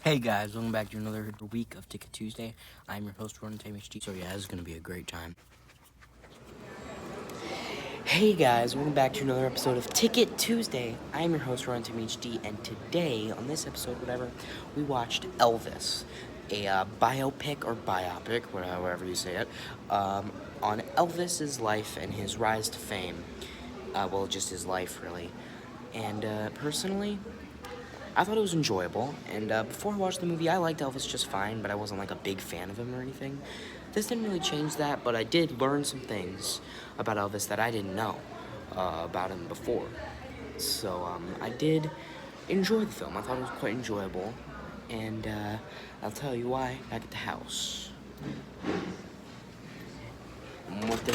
Hey guys, welcome back to another week of Ticket Tuesday. I'm your host, Ron HD. So yeah, this is going to be a great time. Hey guys, welcome back to another episode of Ticket Tuesday. I'm your host, Ron HD, and today, on this episode, we watched Elvis, a biopic or biopic, however you say it, on Elvis's life and his rise to fame. Just his life, really. And personally, I thought it was enjoyable, and before I watched the movie, I liked Elvis just fine, but I wasn't like a big fan of him or anything. This didn't really change that, but I did learn some things about Elvis that I didn't know about him before. So I did enjoy the film. I thought it was quite enjoyable, and I'll tell you why back at the house. What the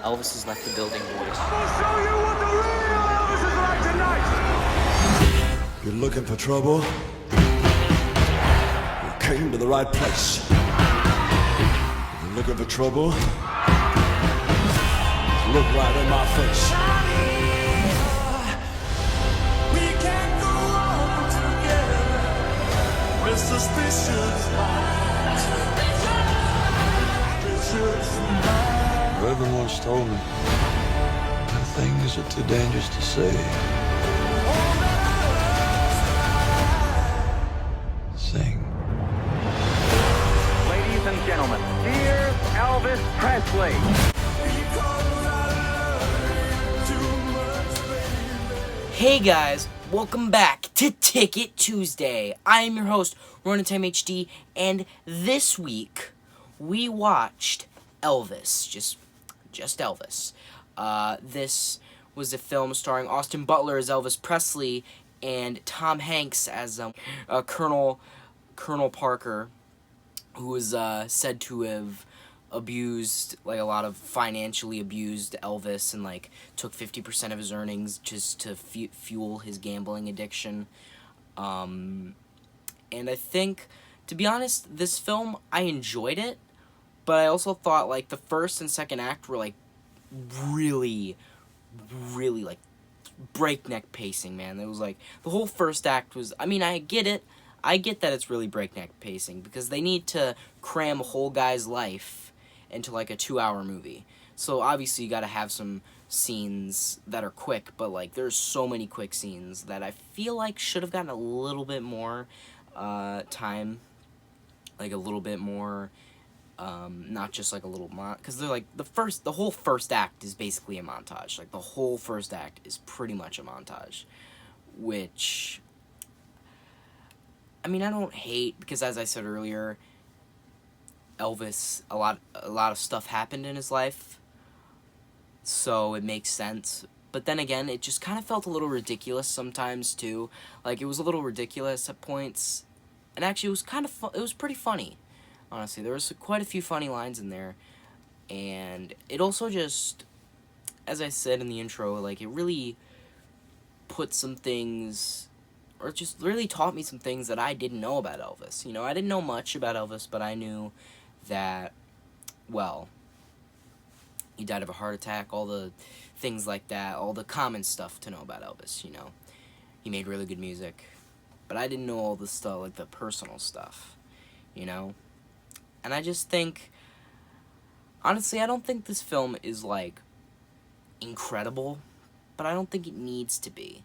Elvis has left the building, boys. I'll show you what the real Elvis is like tonight! You're looking for trouble? You came to the right place. You're looking for trouble? Look right in my face. We can't go on together with suspicious minds. Reverend once told me that things are too dangerous to say. Sing. Ladies and gentlemen, here's Elvis Presley. Hey guys, welcome back to Ticket Tuesday. I am your host, Ronan Time HD, and this week we watched Elvis, just Elvis. This was a film starring Austin Butler as Elvis Presley and Tom Hanks as Colonel Parker, who was said to have financially abused Elvis and took 50% of his earnings just to fuel his gambling addiction. And I think, to be honest, this film, I enjoyed it, but I also thought the first and second act were really breakneck pacing, man. It was the whole first act was, I get it. I get that it's really breakneck pacing because they need to cram a whole guy's life into a 2-hour movie. So obviously you got to have some scenes that are quick, but there's so many quick scenes that I feel should have gotten a little bit more time, a little bit more, not just a little because they're the whole first act is basically a montage. The whole first act is pretty much a montage, which I don't hate, because as I said earlier, Elvis, a lot of stuff happened in his life, so it makes sense. But then again, it just kind of felt a little ridiculous sometimes too. It was a little ridiculous at points, and actually it was it was pretty funny. Honestly, there was quite a few funny lines in there, and it also just, as I said in the intro, it really put some things, or just really taught me some things that I didn't know about Elvis. I didn't know much about Elvis, but I knew that, he died of a heart attack, all the things like that, all the common stuff to know about Elvis, He made really good music, but I didn't know all the stuff, the personal stuff, And I just think, honestly, I don't think this film is, incredible, but I don't think it needs to be,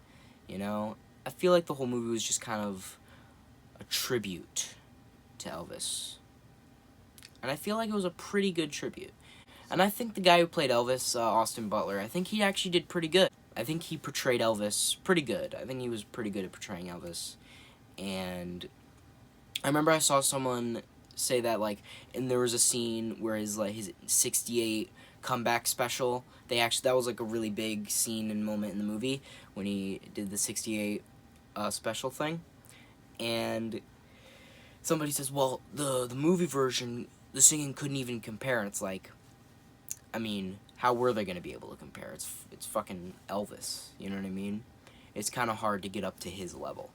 I feel the whole movie was just kind of a tribute to Elvis. And I feel it was a pretty good tribute. And I think the guy who played Elvis, Austin Butler, I think he actually did pretty good. I think he portrayed Elvis pretty good. I think he was pretty good at portraying Elvis. And I remember I saw someone say that, and there was a scene where his 68 comeback special, that was a really big scene and moment in the movie when he did the 68 special thing. And somebody says, well, the movie version, the singing couldn't even compare. And it's how were they going to be able to compare? It's fucking Elvis, you know what I mean? It's kind of hard to get up to his level,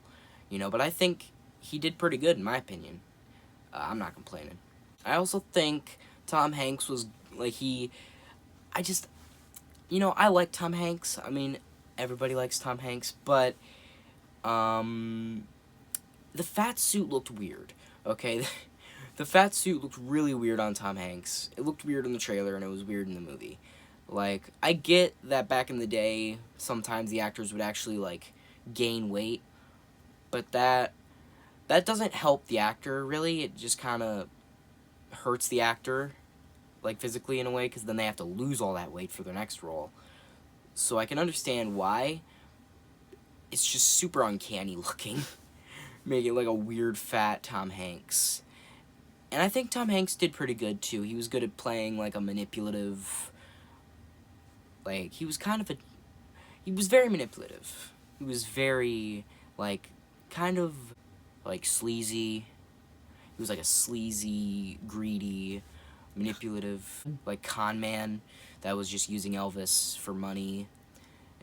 but I think he did pretty good in my opinion. I'm not complaining. I also think Tom Hanks was, I like Tom Hanks. Everybody likes Tom Hanks, but the fat suit looked weird, okay? The fat suit looked really weird on Tom Hanks. It looked weird in the trailer, and it was weird in the movie. Like, I get that back in the day, sometimes the actors would actually, like, gain weight, but that doesn't help the actor, really. It just kind of hurts the actor, like, physically in a way, because then they have to lose all that weight for their next role. So I can understand why. It's just super uncanny looking. Make it like a weird, fat Tom Hanks. And I think Tom Hanks did pretty good, too. He was good at playing, like, a manipulative... Like, he was very manipulative. He was very, like, kind of, like, sleazy. He was, like, a sleazy, greedy, manipulative, like, con man that was just using Elvis for money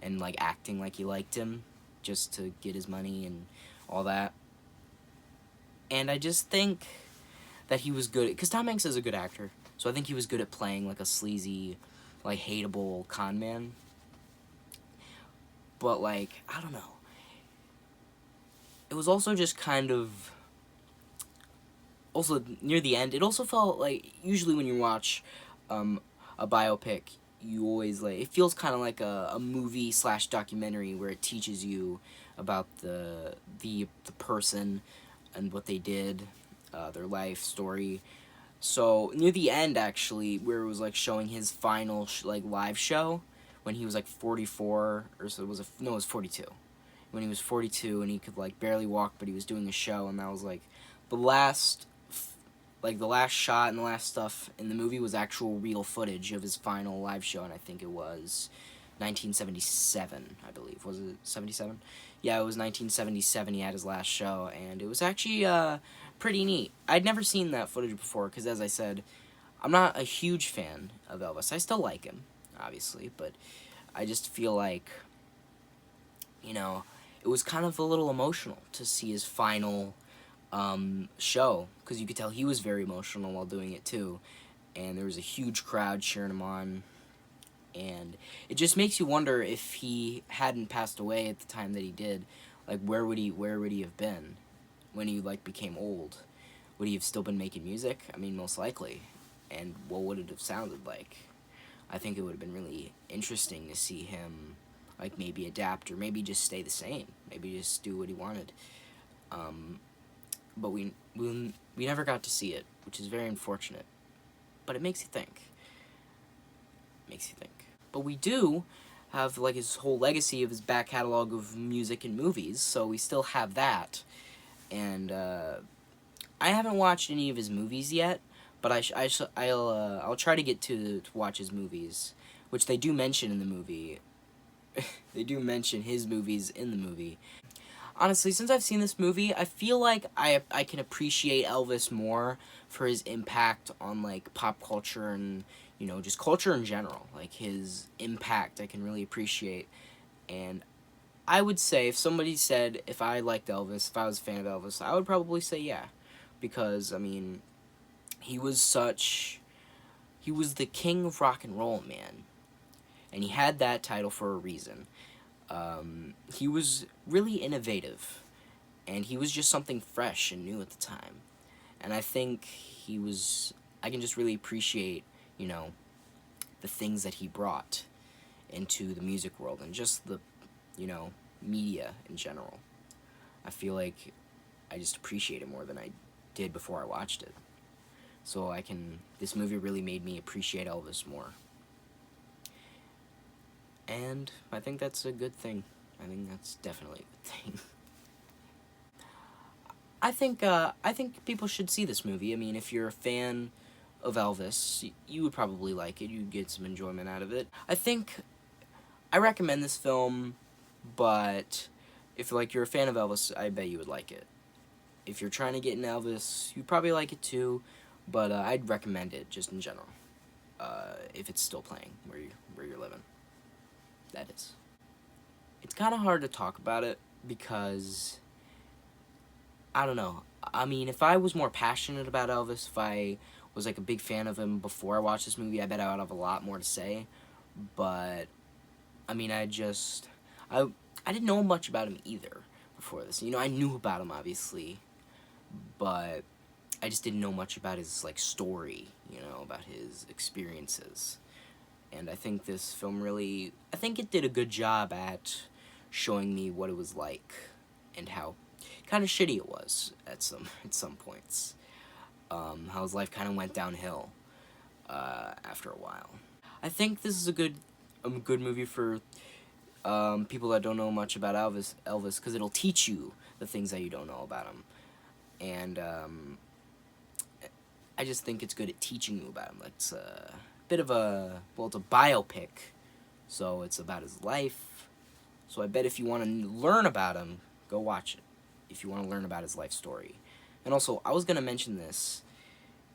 and, like, acting like he liked him just to get his money and all that. And I just think that he was good, because Tom Hanks is a good actor, so I think he was good at playing, like, a sleazy, like, hateable con man. But, like, I don't know. It was also just kind of... Also, near the end, it also felt like... Usually when you watch a biopic, you always, like... It feels kind of like a movie/documentary where it teaches you about the person and what they did, their life story. So, near the end, actually, where it was, like, showing his final, live show, when he was, like, 44, or so, it was 42. When he was 42, and he could, like, barely walk, but he was doing a show, and that was, like, the last shot and the last stuff in the movie was actual real footage of his final live show, and I think it was 1977, I believe. Was it 77? Yeah, it was 1977 he had his last show, and it was actually, pretty neat. I'd never seen that footage before, because as I said, I'm not a huge fan of Elvis. I still like him, obviously, but I just feel like, you know, it was kind of a little emotional to see his final show, because you could tell he was very emotional while doing it too, and there was a huge crowd cheering him on, and it just makes you wonder if he hadn't passed away at the time that he did, like, where would he have been when he, like, became old? Would he have still been making music? I mean, most likely. And what would it have sounded like? I think it would have been really interesting to see him, like, maybe adapt, or maybe just stay the same. Maybe just do what he wanted. But we never got to see it, which is very unfortunate. But it makes you think. But we do have, like, his whole legacy of his back catalog of music and movies, so we still have that. And I haven't watched any of his movies yet, but I'll try to get to watch his movies, which they do mention in the movie. They do mention his movies in the movie. Honestly, since I've seen this movie, I feel like I can appreciate Elvis more for his impact on, like, pop culture and, you know, just culture in general. Like, his impact I can really appreciate. And I would say, if somebody said if I liked Elvis, if I was a fan of Elvis, I would probably say yeah. Because, I mean, he was the king of rock and roll, man. And he had that title for a reason. He was really innovative, and he was just something fresh and new at the time. And I think I can just really appreciate, you know, the things that he brought into the music world and just the, you know, media in general. I feel like I just appreciate it more than I did before I watched it. So this movie really made me appreciate Elvis more. And I think that's a good thing. I think that's definitely a good thing. I think people should see this movie. I mean, if you're a fan of Elvis, you would probably like it. You'd get some enjoyment out of it. I recommend this film, but if, like, you're a fan of Elvis, I bet you would like it. If you're trying to get into Elvis, you'd probably like it too, but I'd recommend it just in general. If it's still playing where you're living. That is. It's kind of hard to talk about it because, I don't know. I mean, if I was more passionate about Elvis, if I was, like, a big fan of him before I watched this movie, I bet I would have a lot more to say. But, I mean, I didn't know much about him either before this. You know, I knew about him, obviously, but I just didn't know much about his, like, story, you know, about his experiences. And I think this film really, I think it did a good job at showing me what it was like and how kind of shitty it was at some points. How his life kind of went downhill after a while. I think this is a good movie for people that don't know much about Elvis, because it'll teach you the things that you don't know about him. And I just think it's good at teaching you about him. It's a bit of a, well, it's a biopic, so it's about his life. So I bet if you want to learn about him, go watch it, if you want to learn about his life story. And also, I was going to mention this.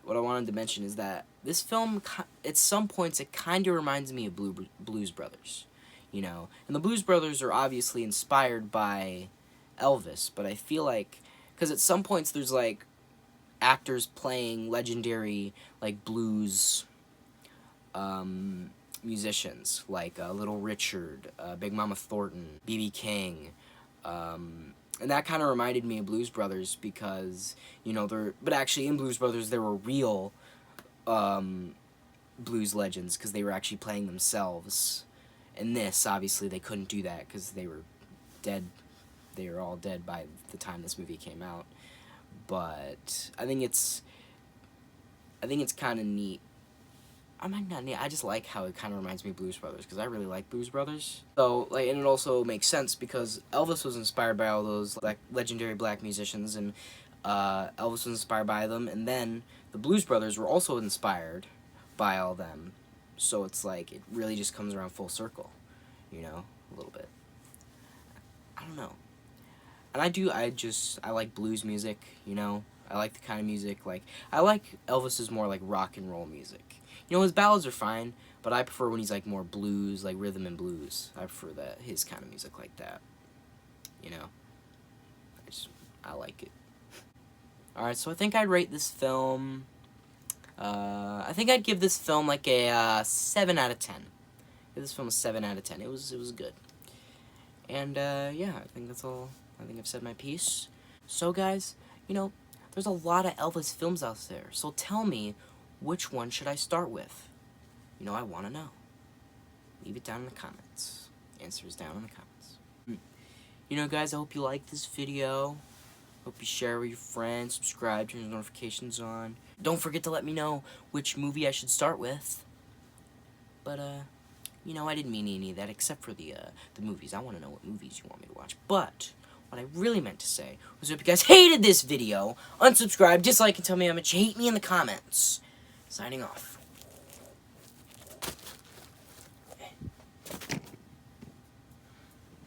What I wanted to mention is that this film, at some points, it kind of reminds me of Blues Brothers. You know, and the Blues Brothers are obviously inspired by Elvis, but I feel like, because at some points there's, like, actors playing legendary, like, blues musicians, like Little Richard, Big Mama Thornton, B.B. King, and that kind of reminded me of Blues Brothers because, you know, but actually in Blues Brothers there were real blues legends because they were actually playing themselves. In this, obviously, they couldn't do that because they were dead. They were all dead by the time this movie came out. But I think it's kind of neat. I might not neat. I just like how it kind of reminds me of Blues Brothers because I really like Blues Brothers. So, like, and it also makes sense because Elvis was inspired by all those, like, legendary black musicians, and Elvis was inspired by them, and then the Blues Brothers were also inspired by all them. So it's like, it really just comes around full circle, you know, a little bit. I don't know. And I like blues music, you know. I like the kind of music, like, I like Elvis's more, like, rock and roll music. You know, his ballads are fine, but I prefer when he's, like, more blues, like, rhythm and blues. I prefer his kind of music like that, you know. I like it. Alright, so I think I'd rate this film, I think I'd give this film, like, a 7 out of 10. Give this film a 7 out of 10. It was good. And, yeah, I think that's all. I think I've said my piece. So, guys, you know, there's a lot of Elvis films out there. So tell me, which one should I start with? You know, I want to know. Leave it down in the comments. Answers down in the comments. You know, guys, I hope you like this video. Hope you share with your friends, subscribe, turn the notifications on. Don't forget to let me know which movie I should start with. But, you know, I didn't mean any of that except for the movies. I want to know what movies you want me to watch. But what I really meant to say was if you guys hated this video, unsubscribe, dislike, and tell me how much you hate me in the comments. Signing off.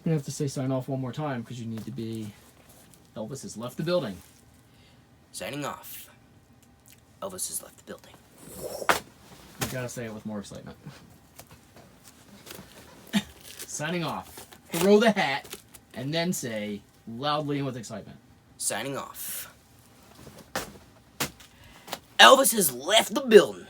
You're gonna have to say sign off one more time because you need to be. Elvis has left the building. Signing off. Elvis has left the building. You gotta say it with more excitement. Signing off. Throw the hat and then say loudly and with excitement. Signing off. Elvis has left the building.